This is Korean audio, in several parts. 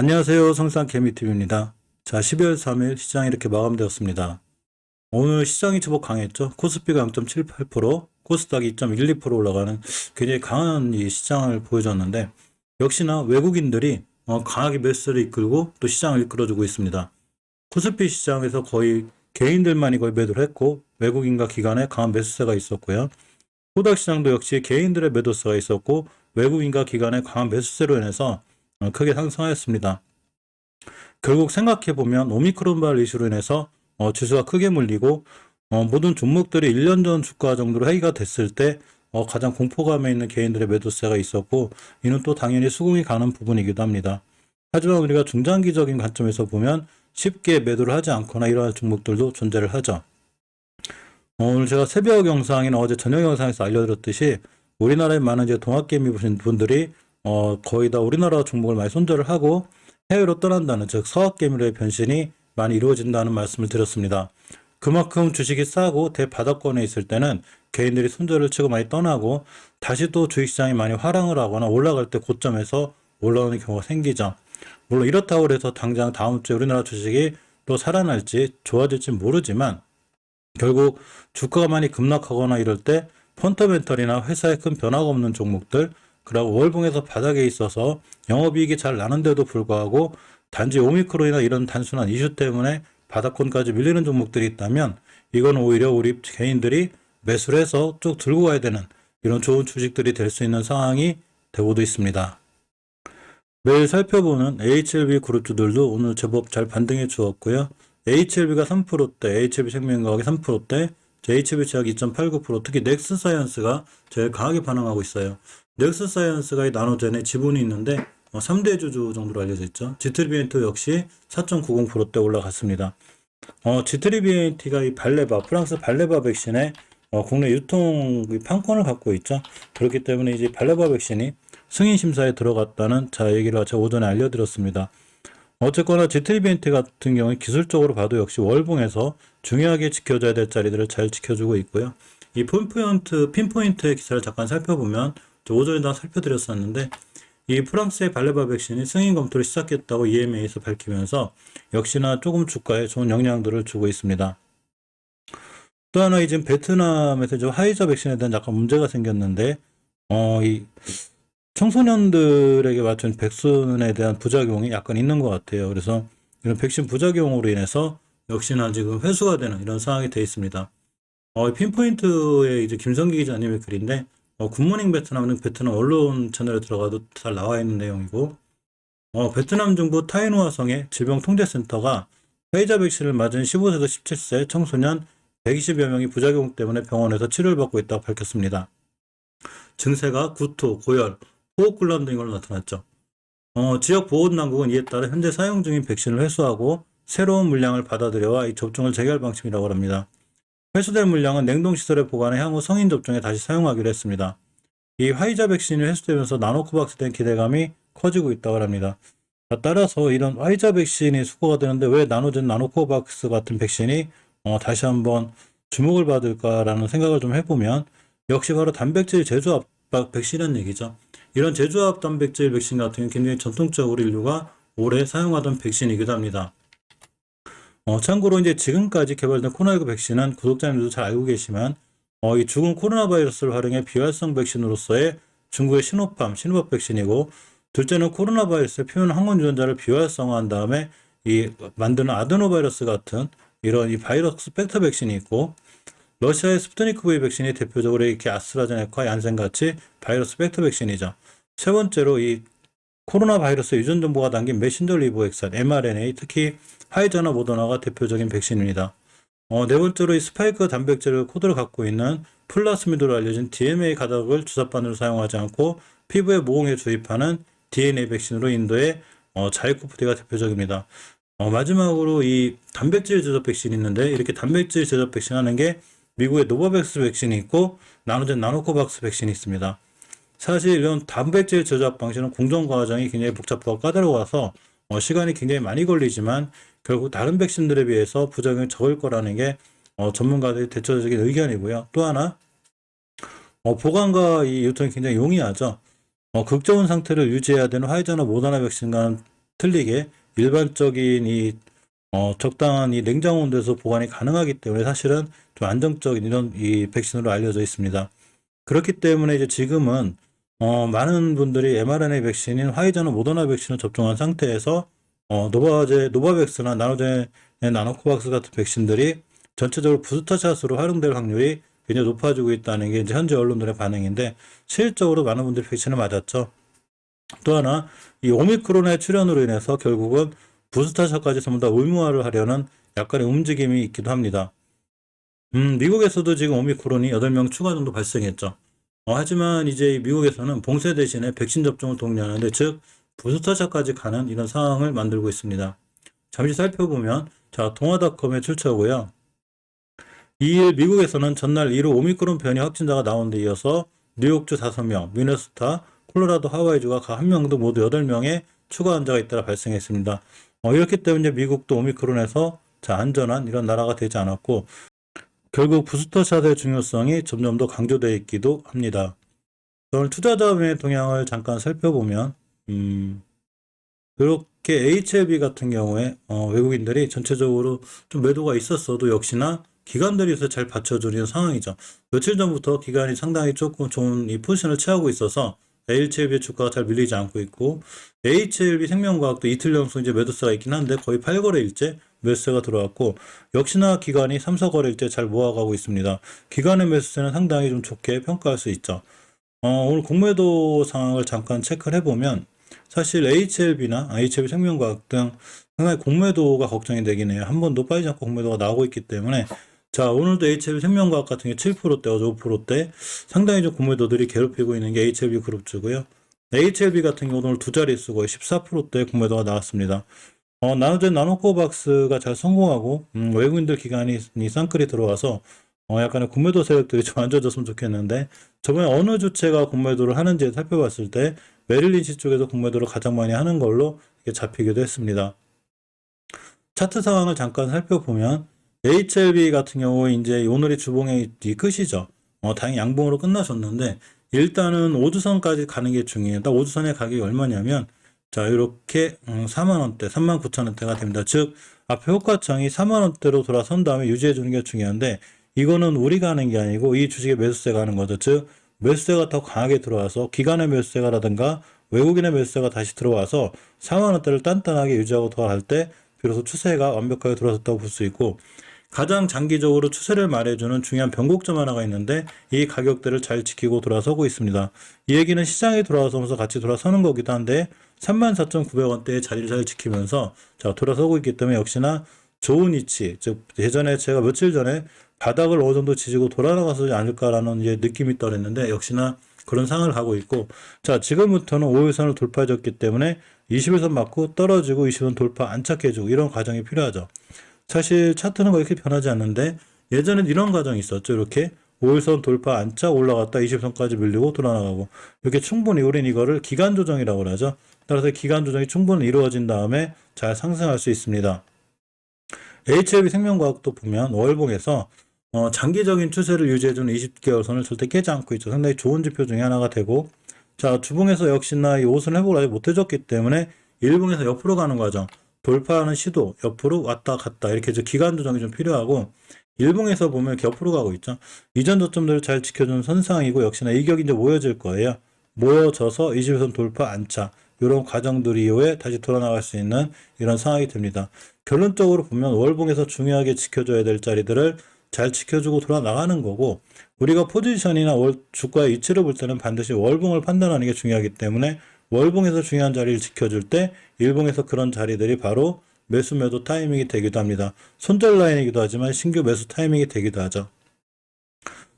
안녕하세요. 성상개미TV입니다. 자, 12월 3일 시장이 이렇게 마감되었습니다. 오늘 시장이 제법 강했죠. 코스피가 0.78%, 코스닥이 2.12% 올라가는 굉장히 강한 이 시장을 보여줬는데, 역시나 외국인들이 강하게 매수를 이끌고 또 시장을 이끌어주고 있습니다. 코스피 시장에서 거의 개인들만이 거의 매도를 했고, 외국인과 기관의 강한 매수세가 있었고요. 코스닥 시장도 역시 개인들의 매도세가 있었고, 외국인과 기관의 강한 매수세로 인해서 크게 상승하였습니다. 결국 생각해보면 오미크론 발 이슈로 인해서 지수가 크게 물리고 모든 종목들이 1년 전 주가 정도로 해이가 됐을 때 가장 공포감에 있는 개인들의 매도세가 있었고, 이는 또 당연히 수긍이 가는 부분이기도 합니다. 하지만 우리가 중장기적인 관점에서 보면 쉽게 매도를 하지 않거나 이러한 종목들도 존재를 하죠. 오늘 제가 새벽 영상이나 어제 저녁 영상에서 알려드렸듯이 우리나라에 많은 이제 동학개미 보신 분들이 거의 다 우리나라 종목을 많이 손절을 하고 해외로 떠난다는, 즉 서학개미로의 변신이 많이 이루어진다는 말씀을 드렸습니다. 그만큼 주식이 싸고 대바닥권에 있을 때는 개인들이 손절을 치고 많이 떠나고 다시 또 주식시장이 많이 하락을 하거나 올라갈 때 고점에서 올라오는 경우가 생기죠. 물론 이렇다고 해서 당장 다음 주에 우리나라 주식이 또 살아날지 좋아질지 모르지만, 결국 주가가 많이 급락하거나 이럴 때 펀더멘털이나 회사에 큰 변화가 없는 종목들, 그리고 월봉에서 바닥에 있어서 영업이익이 잘 나는데도 불구하고 단지 오미크론이나 이런 단순한 이슈 때문에 바닥권까지 밀리는 종목들이 있다면, 이건 오히려 우리 개인들이 매수를 해서 쭉 들고 가야 되는 이런 좋은 주식들이 될 수 있는 상황이 되고도 있습니다. 매일 살펴보는 HLB 그룹주들도 오늘 제법 잘 반등해 주었고요. HLB가 3%대, HLB생명과학이 3%대, HLB제약이 2.89%, 특히 넥스사이언스가 제일 강하게 반응하고 있어요. 넥스사이언스가 나노젠의 지분이 있는데 3대 주주 정도로 알려져 있죠. 지트리비엔트 역시 4.90%대 올라갔습니다. 지트리비엔트가 이 발레바, 프랑스 발레바 백신의 국내 유통 판권을 갖고 있죠. 그렇기 때문에 이제 발레바 백신이 승인 심사에 들어갔다는 얘기를 제가 오전에 알려드렸습니다. 어쨌거나 지트리비엔트 같은 경우에 기술적으로 봐도 역시 월봉에서 중요하게 지켜줘야 될 자리들을 잘 지켜주고 있고요. 이 핀포인트의 기사를 잠깐 살펴보면, 오전에도 살펴드렸었는데, 이 프랑스의 발레바 백신이 승인 검토를 시작했다고 EMA에서 밝히면서 역시나 조금 주가에 좋은 영향들을 주고 있습니다. 또 하나, 지금 베트남에서 이제 화이자 백신에 대한 약간 문제가 생겼는데, 이 청소년들에게 맞춘 백신에 대한 부작용이 약간 있는 것 같아요. 그래서 이런 백신 부작용으로 인해서 역시나 지금 회수가 되는 이런 상황이 되어 있습니다. 핀포인트의 이제 김성기 기자님의 글인데, 굿모닝 베트남은 베트남 언론 채널에 들어가도 잘 나와 있는 내용이고, 베트남 정부 타이노아성의 질병통제센터가 화이자 백신을 맞은 15세에서 17세 청소년 120여 명이 부작용 때문에 병원에서 치료를 받고 있다고 밝혔습니다. 증세가 구토, 고열, 호흡곤란 등인 걸로 나타났죠. 지역 보건당국은 이에 따라 현재 사용 중인 백신을 회수하고 새로운 물량을 받아들여와 이 접종을 재개할 방침이라고 합니다. 회수된 물량은 냉동시설에 보관해 향후 성인 접종에 다시 사용하기로 했습니다. 이 화이자 백신이 회수되면서 나노코박스에 대한 기대감이 커지고 있다고 합니다. 따라서 이런 화이자 백신이 수거가 되는데 왜 나노젠 나노코박스 같은 백신이 다시 한번 주목을 받을까라는 생각을 좀 해보면, 역시 바로 단백질 제조합 백신이라는 얘기죠. 이런 제조합 단백질 백신 같은 경우는 굉장히 전통적으로 인류가 오래 사용하던 백신이기도 합니다. 참고로 이제 지금까지 개발된 코로나19 백신은 구독자님들도 잘 알고 계시면 이 죽은 코로나 바이러스를 활용해 비활성 백신으로서의 중국의 시노팜 백신이고, 둘째는 코로나 바이러스의 표면 항원 유전자를 비활성화한 다음에 이 만드는 아데노바이러스 같은 이런 이 바이러스 벡터 백신이 있고, 러시아의 스푸트니크 V 백신이 대표적으로 이렇게 아스트라제네카, 얀센 같이 바이러스 벡터 백신이죠. 세 번째로 이 코로나 바이러스 유전 정보가 담긴 메신저 리보 엑산 mRNA, 특히 화이자나 모더나가 대표적인 백신입니다. 네 번째로 이 스파이크 단백질 코드를 갖고 있는 플라스미드로 알려진 DMA 가닥을 주사바늘로 사용하지 않고 피부에 모공에 주입하는 DNA 백신으로 인도의 자이코프디가 대표적입니다. 마지막으로 이 단백질 제조 백신이 있는데, 이렇게 단백질 제조 백신 하는 게 미국의 노바백스 백신이 있고 나노젠 나노코박스 백신이 있습니다. 사실 이런 단백질 제조합 방식은 공정 과정이 굉장히 복잡하고 까다로워서 시간이 굉장히 많이 걸리지만, 결국 다른 백신들에 비해서 부작용이 적을 거라는 게 전문가들의 대체적인 의견이고요. 또 하나, 보관과 이 유통이 굉장히 용이하죠. 극저온 상태를 유지해야 되는 화이자나 모더나 백신과는 틀리게 일반적인 적당한 이 냉장 온도에서 보관이 가능하기 때문에 사실은 좀 안정적인 이런 이 백신으로 알려져 있습니다. 그렇기 때문에 이제 지금은 많은 분들이 mRNA 백신인 화이자나 모더나 백신을 접종한 상태에서 노바백스나 나노젠의 나노코박스 같은 백신들이 전체적으로 부스터샷으로 활용될 확률이 굉장히 높아지고 있다는 게 이제 현재 언론들의 반응인데, 실질적으로 많은 분들이 백신을 맞았죠. 또 하나, 이 오미크론의 출현으로 인해서 결국은 부스터샷까지 전부 다 의무화를 하려는 약간의 움직임이 있기도 합니다. 미국에서도 지금 오미크론이 8명 추가 정도 발생했죠. 하지만 이제 미국에서는 봉쇄 대신에 백신 접종을 독려하는데, 즉 부스터샷까지 가는 이런 상황을 만들고 있습니다. 잠시 살펴보면, 자, 동아닷컴의 출처고요. 2일 미국에서는 전날 1호 오미크론 변이 확진자가 나온 데 이어서 뉴욕주 5명, 미네소타, 콜로라도, 하와이주가 각 1명 등 모두 8명의 추가 환자가 잇따라 발생했습니다. 이렇기 때문에 미국도 오미크론에서 안전한 이런 나라가 되지 않았고, 결국 부스터샷의 중요성이 점점 더 강조되어 있기도 합니다. 오늘 투자자의 동향을 잠깐 살펴보면, 이렇게 HLB 같은 경우에 외국인들이 전체적으로 좀 매도가 있었어도 역시나 기관들이 잘 받쳐주는 상황이죠. 며칠 전부터 기관이 상당히 조금 좋은 이 포지션을 취하고 있어서 HLB 주가가 잘 밀리지 않고 있고, HLB 생명과학도 이틀 연속 이제 매도세가 있긴 한데 거의 8거래일째 매수세가 들어왔고, 역시나 기관이 3, 4거래일째 잘 모아가고 있습니다. 기관의 매수세는 상당히 좀 좋게 평가할 수 있죠. 오늘 공매도 상황을 잠깐 체크를 해보면, 사실 HLB나 HLB 생명과학 등 상당히 공매도가 걱정이 되긴 해요. 한 번도 빠지지 않고 공매도가 나오고 있기 때문에. 자, 오늘도 HLB 생명과학 같은 게 7%대, 어제 5%대 상당히 좀 공매도들이 괴롭히고 있는 게 HLB 그룹주고요. HLB 같은 경우는 오늘 두 자릿수 거의 14%대 공매도가 나왔습니다. 나노젠 나노코박스가 잘 성공하고 외국인들 기관이 쌍끌이 들어와서 약간의 공매도 세력들이 좀 안져졌으면 좋겠는데, 저번에 어느 주체가 공매도를 하는지 살펴봤을 때 메릴린치 쪽에서 공매도를 가장 많이 하는 걸로 잡히기도 했습니다. 차트 상황을 잠깐 살펴보면 HLB 같은 경우 이제 오늘이 주봉의 끝이죠. 다행히 양봉으로 끝나셨는데, 일단은 5주선까지 가는 게 중요해요. 딱 5주선의 가격이 얼마냐면, 자, 이렇게 4만원대, 39,000원대가 됩니다. 즉 앞에 효과청이 4만원대로 돌아선 다음에 유지해 주는 게 중요한데, 이거는 우리가 하는 게 아니고 이 주식의 매수세가 하는 거죠. 즉 매수세가 더 강하게 들어와서 기관의 매수세가라든가 외국인의 매수세가 다시 들어와서 4만원대를 단단하게 유지하고 돌아갈 때 비로소 추세가 완벽하게 들어섰다고 볼 수 있고, 가장 장기적으로 추세를 말해주는 중요한 변곡점 하나가 있는데, 이 가격대를 잘 지키고 돌아서고 있습니다. 이 얘기는 시장이 돌아서면서 같이 돌아서는 거기도 한데 34,900원대의 자리를 잘 지키면서 돌아서고 있기 때문에 역시나 좋은 위치, 즉 예전에 제가 며칠 전에 바닥을 어느 정도 지지고 돌아나가지 않을까라는 이제 느낌이 떨었는데, 역시나 그런 상황을 가고 있고, 자, 지금부터는 5일선을 돌파해줬기 때문에 21선 맞고 떨어지고 20선 돌파 안착해주고 이런 과정이 필요하죠. 사실 차트는 그렇게 변하지 않는데, 예전엔 이런 과정이 있었죠. 이렇게 5일선 돌파 안착 올라갔다 20선까지 밀리고 돌아나가고, 이렇게 충분히 우린 이거를 기간 조정이라고 하죠. 따라서 기간 조정이 충분히 이루어진 다음에 잘 상승할 수 있습니다. HLB 생명과학도 보면 월봉에서 장기적인 추세를 유지해주는 20개월 선을 절대 깨지 않고 있죠. 상당히 좋은 지표 중에 하나가 되고, 자, 주봉에서 역시나 이 5선 회복을 아직 못해줬기 때문에 일봉에서 옆으로 가는 과정, 돌파하는 시도, 옆으로 왔다 갔다 이렇게 기간 조정이 좀 필요하고, 일봉에서 보면 이렇게 옆으로 가고 있죠. 이전 저점들을 잘 지켜주는 선상이고, 역시나 이격이 이제 모여질 거예요. 모여져서 21선 돌파 안착, 이런 과정들 이후에 다시 돌아나갈 수 있는 이런 상황이 됩니다. 결론적으로 보면 월봉에서 중요하게 지켜줘야 될 자리들을 잘 지켜주고 돌아나가는 거고, 우리가 포지션이나 주가의 위치를 볼 때는 반드시 월봉을 판단하는 게 중요하기 때문에 월봉에서 중요한 자리를 지켜줄 때 일봉에서 그런 자리들이 바로 매수 매도 타이밍이 되기도 합니다. 손절 라인이기도 하지만 신규 매수 타이밍이 되기도 하죠.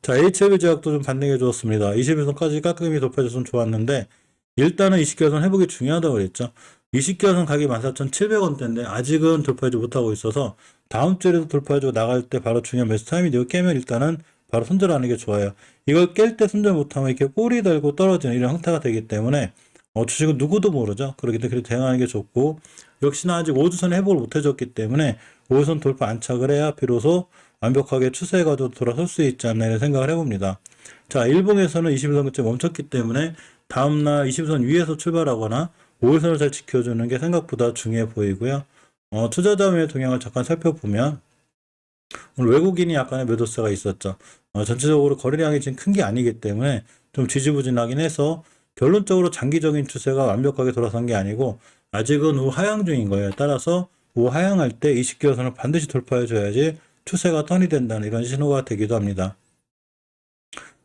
자, HLB 제약도 좀 반등해 주었습니다. 21선까지 깔끔히 돌파해줬으면 좋았는데, 일단은 20개선 회복이 중요하다고 그랬죠. 20개선 가격이 14,700원대인데 아직은 돌파하지 못하고 있어서 다음 주에도 돌파해주고 나갈 때 바로 중요한 매수 타이밍이 되고, 깨면 일단은 바로 손절하는 게 좋아요. 이걸 깰 때 손절 못하면 이렇게 꼬리 달고 떨어지는 이런 형태가 되기 때문에 주식은 누구도 모르죠. 그렇기 때문에 대응하는 게 좋고, 역시나 아직 5주선 회복을 못 해줬기 때문에 5선 돌파 안착을 해야 비로소 완벽하게 추세가 돌아설 수 있지 않나 이런 생각을 해봅니다. 자, 일봉에서는 21선 그때 멈췄기 때문에 다음날 20선 위에서 출발하거나 5일선을 잘 지켜주는 게 생각보다 중요해 보이고요. 투자자 매매 동향을 잠깐 살펴보면 오늘 외국인이 약간의 매도세가 있었죠. 전체적으로 거래량이 지금 큰 게 아니기 때문에 좀 지지부진하긴 해서 결론적으로 장기적인 추세가 완벽하게 돌아선 게 아니고 아직은 우하향 중인 거예요. 따라서 우하향할 때 20개월선을 반드시 돌파해 줘야지 추세가 턴이 된다는 이런 신호가 되기도 합니다.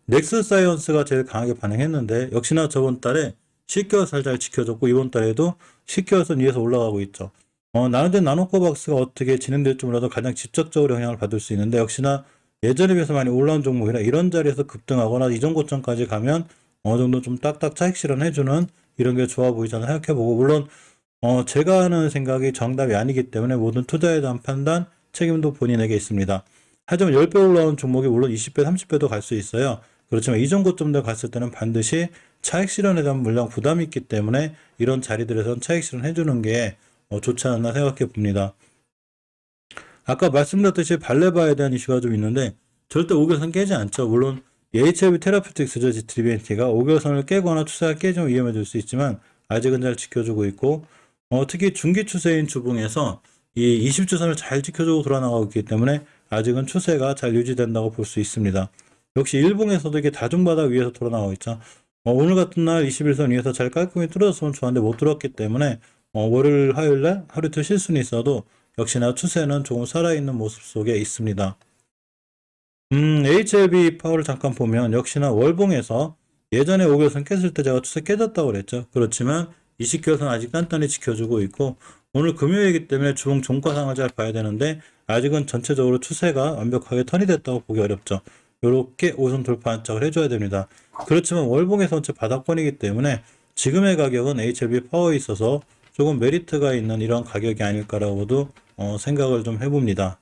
넥스사이언스가 제일 강하게 반응했는데 역시나 저번 달에 10개월선 잘 지켜줬고 이번 달에도 10개월선 위에서 올라가고 있죠. 나는데 나노코박스가 어떻게 진행될지 몰라도 가장 직접적으로 영향을 받을 수 있는데 역시나 예전에 비해서 많이 올라온 종목이라 이런 자리에서 급등하거나 이전 고점까지 가면 어느 정도 좀 딱딱 차익 실현해주는 이런 게 좋아 보이잖아 생각해보고 물론 제가 하는 생각이 정답이 아니기 때문에 모든 투자에 대한 판단 책임도 본인에게 있습니다. 하지만 10배 올라온 종목이 물론 20배 30배도 갈 수 있어요. 그렇지만 이전 고점들 갔을 때는 반드시 차익 실현에 대한 물량 부담이 있기 때문에 이런 자리들에선 차익 실현해주는 게 좋지 않나 생각해 봅니다. 아까 말씀드렸듯이 발레바에 대한 이슈가 좀 있는데 절대 5개선 깨지 않죠. 물론 HLB 테라퓨틱스죠. GTBNT가 5개선을 깨거나 추세가 깨지면 위험해질 수 있지만 아직은 잘 지켜주고 있고 특히 중기 추세인 주봉에서 이 20주선을 잘 지켜주고 돌아나가고 있기 때문에 아직은 추세가 잘 유지된다고 볼 수 있습니다. 역시 일봉에서도 이게 다중바닥 위에서 돌아나가고 있죠. 오늘 같은 날 21선 위에서 잘 깔끔히 뚫어졌으면 좋았는데 못 뚫었기 때문에 월요일, 화요일날 하루 이틀 실수는 있어도 역시나 추세는 조금 살아있는 모습 속에 있습니다. HLB 파워를 잠깐 보면 역시나 월봉에서 예전에 5개월선 깼을 때 제가 추세 깨졌다고 그랬죠. 그렇지만 20개월선 아직 단단히 지켜주고 있고 오늘 금요일이기 때문에 주봉 종가상을 잘 봐야 되는데 아직은 전체적으로 추세가 완벽하게 턴이 됐다고 보기 어렵죠. 이렇게 5선 돌파 안착을 해줘야 됩니다. 그렇지만 월봉에서 전체 바닥권이기 때문에 지금의 가격은 HLB 파워에 있어서 조금 메리트가 있는 이런 가격이 아닐까라고도 생각을 좀 해봅니다.